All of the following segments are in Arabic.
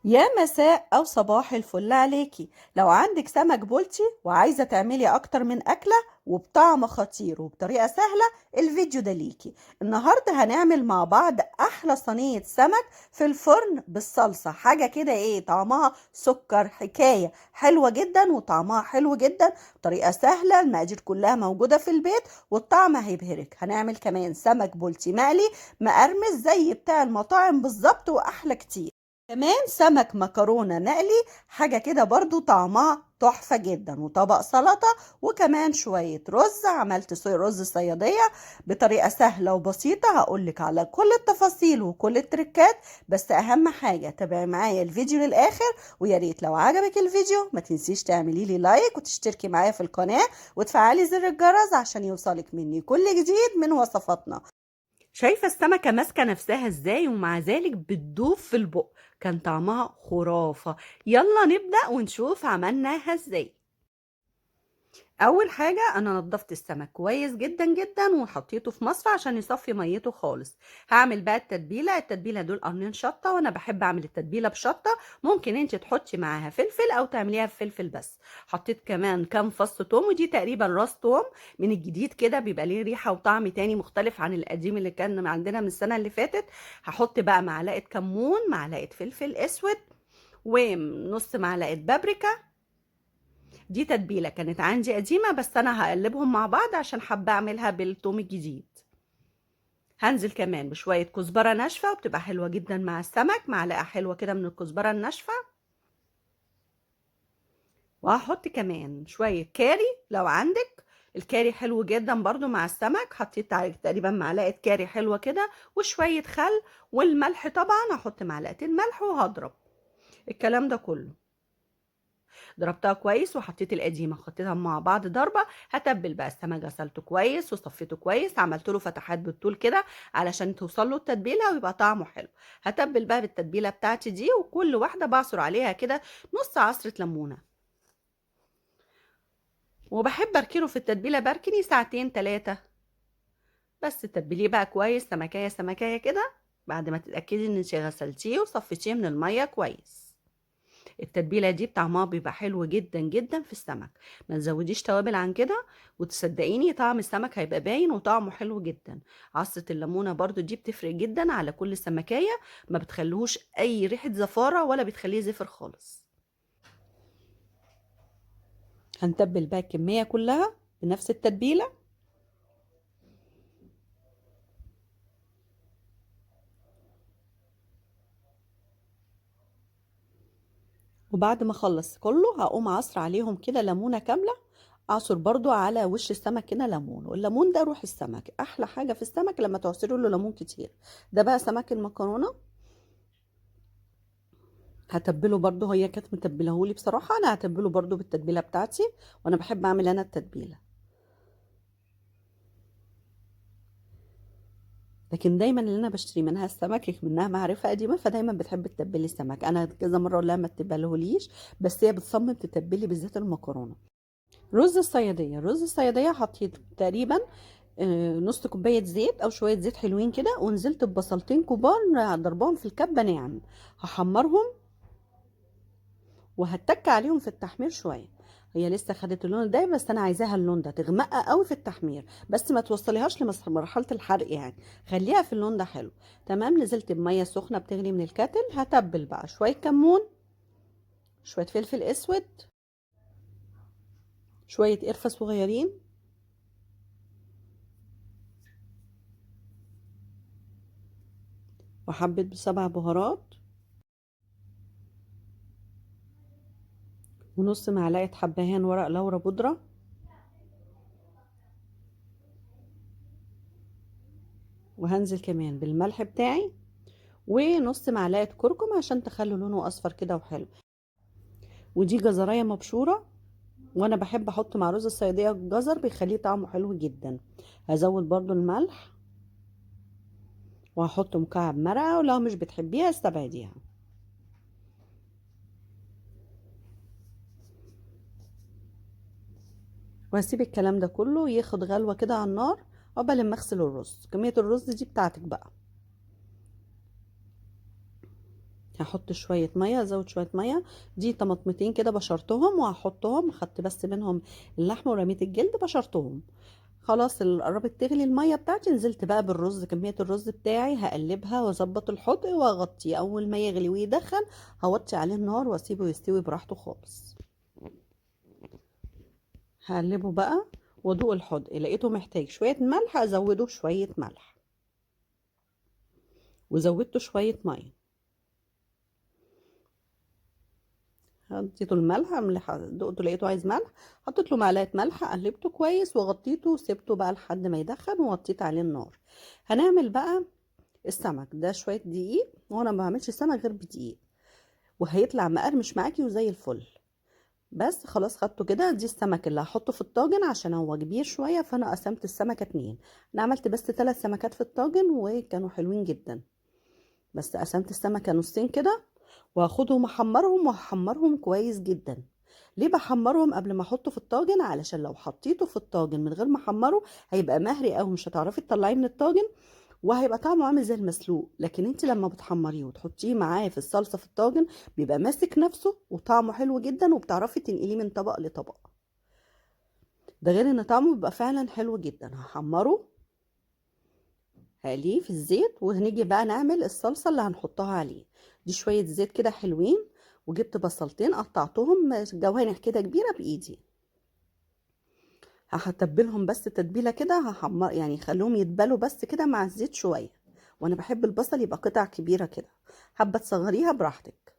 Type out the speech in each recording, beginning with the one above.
يا مساء أو صباح الفل عليكي. لو عندك سمك بولتي وعايزة تعملي أكتر من أكلة وبطعم خطير وبطريقة سهلة، الفيديو ده ليكي. النهاردة هنعمل مع بعض أحلى صينية سمك في الفرن بالصلصة، حاجة كده إيه طعمها سكر، حكاية حلوة جدا وطعمها حلو جدا. طريقة سهلة، المقادير كلها موجودة في البيت والطعم هيبهرك. هنعمل كمان سمك بولتي مقلي مقرمش زي بتاع المطاعم بالظبط وأحلى كتير. كمان سمك مكرونة مقلي، حاجة كده برضو طعمها تحفة جدا، وطبق سلطة، وكمان شوية رز. عملت رز صيادية بطريقة سهلة وبسيطة، هقولك على كل التفاصيل وكل التركات. بس أهم حاجة تابعي معايا الفيديو للآخر، ويا ريت لو عجبك الفيديو ما تنسيش تعملي لي لايك وتشتركي معايا في القناة وتفعلي زر الجرس عشان يوصلك مني كل جديد من وصفاتنا. شايفة السمكة ماسكة نفسها ازاي ومع ذلك بتدوب في البق، كان طعمها خرافة. يلا نبدأ ونشوف عملناها ازاي. اول حاجة انا نضفت السمك كويس جدا جدا وحطيته في مصفى عشان يصفي ميته خالص. هعمل بقى التتبيلة دول قرنين شطة، وانا بحب اعمل التتبيلة بشطة. ممكن انت تحطي معاها فلفل او تعمليها بفلفل بس. حطيت كمان كام فص توم، ودي تقريبا راس توم من الجديد كده، بيبقى ليه ريحة وطعم تاني مختلف عن القديم اللي كان عندنا من السنة اللي فاتت. هحط بقى معلقة كمون، معلقة فلفل اسود، ونص معلقة بابريكا. دي تتبيلة كانت عندي قديمة، بس أنا هقلبهم مع بعض عشان حابة أعملها بالثوم الجديد. هنزل كمان بشوية كزبرة ناشفة وبتبقى حلوة جدا مع السمك، معلقة حلوة كده من الكزبرة الناشفة. وهحط كمان شوية كاري لو عندك. الكاري حلو جدا برضو مع السمك. حطيت تقريبا معلقة كاري حلوة كده، وشوية خل. والملح طبعا هحط معلقتين ملح وهضرب الكلام ده كله. ضربتها كويس وحطيت القديمه حطيتها مع بعض ضربه. هتبل بقى السمك، غسلته كويس وصفيته كويس، عملت له فتحات بالطول كده علشان توصل له التتبيله ويبقى طعمه حلو. هتبل بقى بالتتبيله بتاعتي دي، وكل واحده بعصر عليها كده نص عصره ليمونه. وبحب اركنه في التتبيله، بركني ساعتين 3 بس. تتبليه بقى كويس سمكايه سمكايه كده بعد ما تتاكدي ان انت غسلتيه وصفيتيه من الميه كويس. التتبيله دي طعمها بيبقى حلو جدا جدا في السمك. ما تزوديش توابل عن كده، وتصدقيني طعم السمك هيبقى باين وطعمه حلو جدا. عصرة الليمونه برضو دي بتفرق جدا على كل سمكية، ما بتخليهوش اي ريحة زفارة ولا بتخليه زفر خالص. هنتبل بقى الكمية كلها بنفس التتبيلة. وبعد ما اخلص كله هقوم عصر عليهم كده ليمونه كامله. اعصر برضو على وش السمك كده ليمون، والليمون ده روح السمك، احلى حاجه في السمك لما تعصري له ليمون كتير. ده بقى سمك المكرونه. هتبله برضو، هي كانت متبلهولي بصراحه، انا هتبله برضو بالتتبيله بتاعتي، وانا بحب اعمل انا التتبيله. لكن دايما اللي انا بشتري منها السمك منها معرفه قديمه، فدايما بتحب تتبلي السمك. انا كذا مره اقول لها ما تتبلهوليش، بس هي بتصمم تتبلي بالذات المكرونه. الرز الصيادية حطيت تقريبا نص كوباية زيت أو شوية زيت حلوين كده، ونزلت ببصلتين كبار ضربهم في الكبة ناعم. هحمرهم وهتك عليهم في التحمير شوية. هي لسه خدت اللون ده، بس أنا عايزاها اللون ده تغمق قوي في التحمير، بس ما توصليهاش لمرحلة الحرق يعني. خليها في اللون ده حلو. تمام. نزلت بمية سخنة بتغلي من الكاتل. هتبل بقى شوية كمون، شوية فلفل أسود، شوية قرفة صغيرين، وحبة 7 بهارات، ونص معلقة حبهان ورق لورا بودرة، وهنزل كمان بالملح بتاعي، ونص معلقة كركم عشان تخلي لونه أصفر كده وحلو. ودي جزراية مبشورة، وأنا بحب أحط مع رز الصيادية الجزر، بيخليه طعمه حلو جدا. هزود برضو الملح، وهحط مكعب مرقة، ولو مش بتحبيها استبعديها. وهسيب الكلام ده كله ياخد غلوة كده على النار عقبال ما اغسل الرز. كمية الرز دي بتاعتك بقى. هحط شويه ميه، ازود شويه ميه. دي طماطمتين كده بشرتهم وهحطهم، خدت بس منهم اللحمه ورميت الجلد بشرتهم. خلاص قربت تغلي الميه بتاعتي، نزلت بقى بالرز، كميه الرز بتاعي هقلبها واظبط الحطق واغطيه. اول ما يغلي ويدخن هوطي عليه النار واسيبه يستوي براحته خالص. هقلبه بقى وادوق الحدق، لقيته محتاج شويه ملح ازوده شويه ملح، وزودته شويه ميه. حطيته الملح دقته لقيته عايز ملح، حطيت له معلقه ملح، قلبته كويس وغطيته وسبته بقى لحد ما يدخن ووطيت عليه النار. هنعمل بقى السمك ده شويه دقيق، وانا ما بعملش سمك غير بدقيق، وهيطلع مقرمش معاكي وزي الفل. بس خلاص خدته كده. دي السمك اللي هحطه في الطاجن عشان هو كبير شويه، فانا قسمت السمكه اتنين. انا عملت بس 3 سمكات في الطاجن وكانوا حلوين جدا، بس قسمت السمكه نصين كده. وهاخدهم احمرهم، وهحمرهم كويس جدا. ليه بحمرهم قبل ما احطه في الطاجن؟ علشان لو حطيته في الطاجن من غير ما احمره هيبقى مهري قوي، مش هتعرفي تطلعيه من الطاجن، وهيبقى طعمه عامل زي المسلوق. لكن انت لما بتحمريه وتحطيه معاه في الصلصه في الطاجن بيبقى ماسك نفسه وطعمه حلو جدا، وبتعرفي تنقليه من طبق لطبق. ده غير ان طعمه بيبقى فعلا حلو جدا. هحمره، هقليه في الزيت، وهنيجي بقى نعمل الصلصة اللي هنحطها عليه. دي شوية زيت كده حلوين، وجبت بصلتين قطعتهم جوانح كده كبيرة بإيدي. هتبلهم بس تتبيلة كده، هحمر يعني خليهم يتبلوا بس كده مع الزيت شوية. وانا بحب البصل يبقى قطع كبيرة كده، حابة تصغريها براحتك.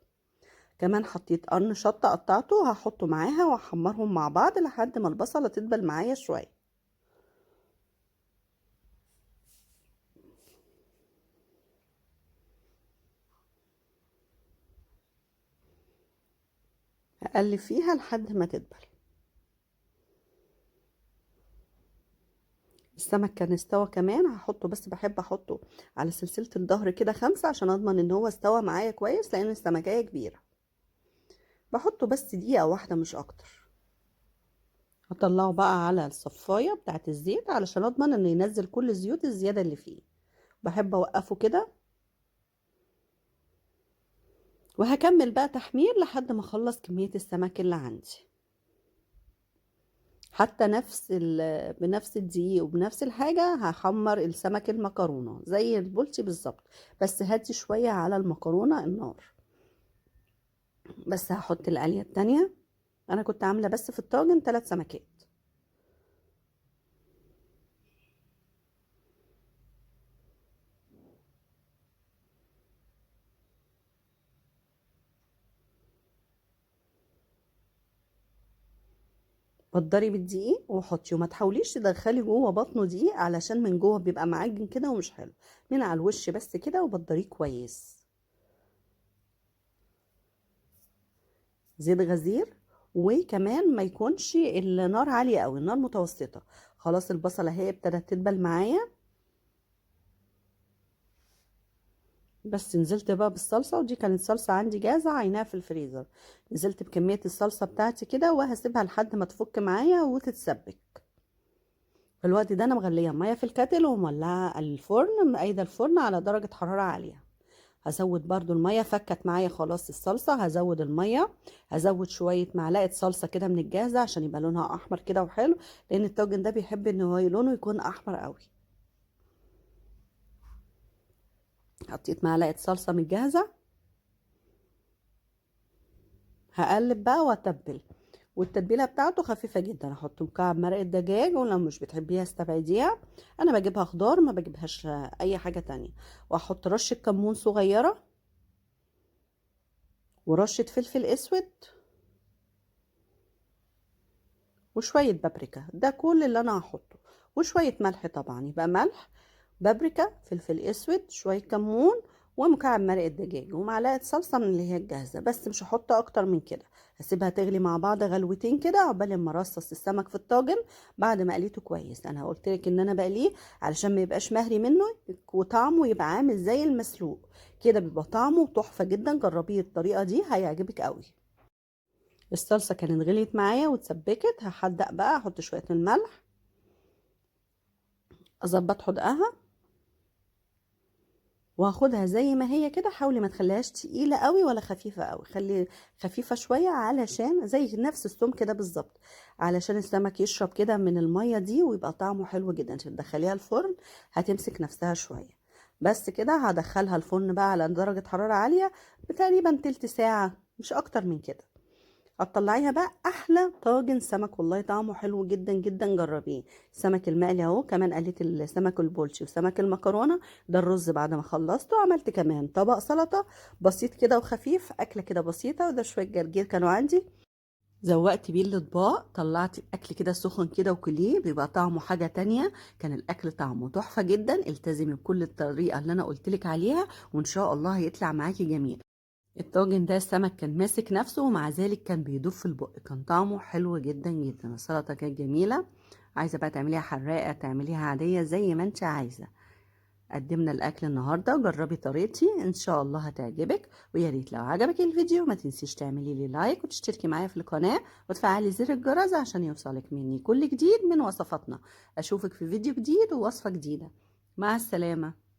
كمان حطيت قرن شطة قطعته هحطه معاها واحمرهم مع بعض لحد ما البصلة تدبل معايا شوية. هقلب فيها لحد ما تدبل. السمك كان استوى كمان، هحطه بس بحب احطه على سلسلة الظهر كده 5 عشان اضمن ان هو استوى معايا كويس، لان السمكية كبيرة. بحطه بس دقيقة واحدة مش اكتر. هطلعه بقى على الصفاية بتاعت الزيت علشان اضمن انه ينزل كل الزيوت الزيادة اللي فيه. بحب اوقفه كده، وهكمل بقى تحمير لحد ما اخلص كمية السمك اللي عندي. حتى بنفس الدقيق وبنفس الحاجة هحمر السمك المكرونة زي البولتي بالظبط، بس هاتي شوية على المكرونة النار. بس هحط القلية التانية. انا كنت عاملة بس في الطاجن 3 سمكات. بتضري بالدقيق وحطي، وما تحاوليش تدخلي جوه بطنه دقيق علشان من جوه بيبقى معجن كده ومش حلو. من على الوش بس كده وبتضريه كويس. زيت غزير، وكمان ما يكونش النار عالية قوي، النار متوسطة. خلاص البصلة اهي ابتدت تدبل معايا. بس نزلت بقى بالصلصة، ودي كانت صلصة عندي جاهزة عيناها في الفريزر. نزلت بكمية الصلصة بتاعتي كده، وهسيبها لحد ما تفك معايا وتتسبك. في الوقت ده انا مغلية مية في الكاتل ومولعة الفرن، مقايدة الفرن على درجة حرارة عالية. هزود برضو المية، فكت معايا خلاص الصلصة، هزود المية. هزود شوية معلقة صلصة كده من الجاهزة عشان يبقى لونها احمر كده وحلو، لان الطاجن ده بيحب ان هو لونه يكون احمر قوي. حطيت معلقة صلصة من الجاهزة. هقلب بقى واتبل، والتتبيله بتاعته خفيفه جدا. احط مكعب مرقه دجاج، ولو مش بتحبيها استبعديها. انا بجيبها خضار، ما بجيبهاش اي حاجه تانية. واحط رشه كمون صغيره، ورشه فلفل اسود، وشويه بابريكا. ده كل اللي انا هحطه. وشويه ملح طبعا، يبقى ملح، بابريكا، فلفل اسود، شويه كمون، ومكعب مرقه دجاج، ومعلقه صلصه من اللي هي الجاهزه. بس مش هحط اكتر من كده. هسيبها تغلي مع بعض غلوتين كده عقبال ما ارصص السمك في الطاجن. بعد ما قليته كويس، انا قلت لك ان انا بقليه علشان ما يبقاش مهري منه، وطعمه يبقى عامل زي المسلوق كده، بيبقى طعمه تحفه جدا. جربيه الطريقه دي هيعجبك قوي. الصلصه كانت غليت معايا واتسبكت. هحدق بقى، احط شويه من الملح، اظبط حدقها، وهاخدها زي ما هي كده. حاولي ما تخليهاش تقيلة قوي ولا خفيفة قوي، خلي خفيفة شوية علشان زي نفس السمك كده بالظبط، علشان السمك يشرب كده من المية دي ويبقى طعمه حلو جدا. عشان تدخليها الفرن هتمسك نفسها شوية. بس كده هدخلها الفرن بقى على درجة حرارة عالية بتقريبا تلت ساعة، مش اكتر من كده. هتطلعيها بقى احلى طاجن سمك، والله طعمه حلو جدا جدا، جربيه. السمك المقلي اهو، كمان قليت السمك البولشي وسمك المكرونه. ده الرز بعد ما خلصته عملت كمان طبق سلطه بسيط كده وخفيف، اكله كده بسيطه. وده شويه جرجير كانوا عندي، زوقت بيه الاطباق، طلعت الاكل كده سخن كده وكليه، بيبقى طعمه حاجه تانية. كان الاكل طعمه تحفه جدا. التزمي بكل الطريقه اللي انا قلتلك عليها وان شاء الله هيطلع معاكي جميل. الطاجن ده السمك كان ماسك نفسه ومع ذلك كان بيدوب في البق، كان طعمه حلو جدا جدا. السلطة كانت جميلة. عايزة بقى تعمليها حراقة تعمليها عادية زي ما انت عايزة. قدمنا الأكل النهاردة، جربي طريقتي إن شاء الله هتعجبك. ويا ريت لو عجبك الفيديو ما تنسيش تعملي لي لايك وتشتركي معايا في القناة وتفعلي زر الجرس عشان يوصلك مني كل جديد من وصفاتنا. أشوفك في فيديو جديد ووصفة جديدة. مع السلامة.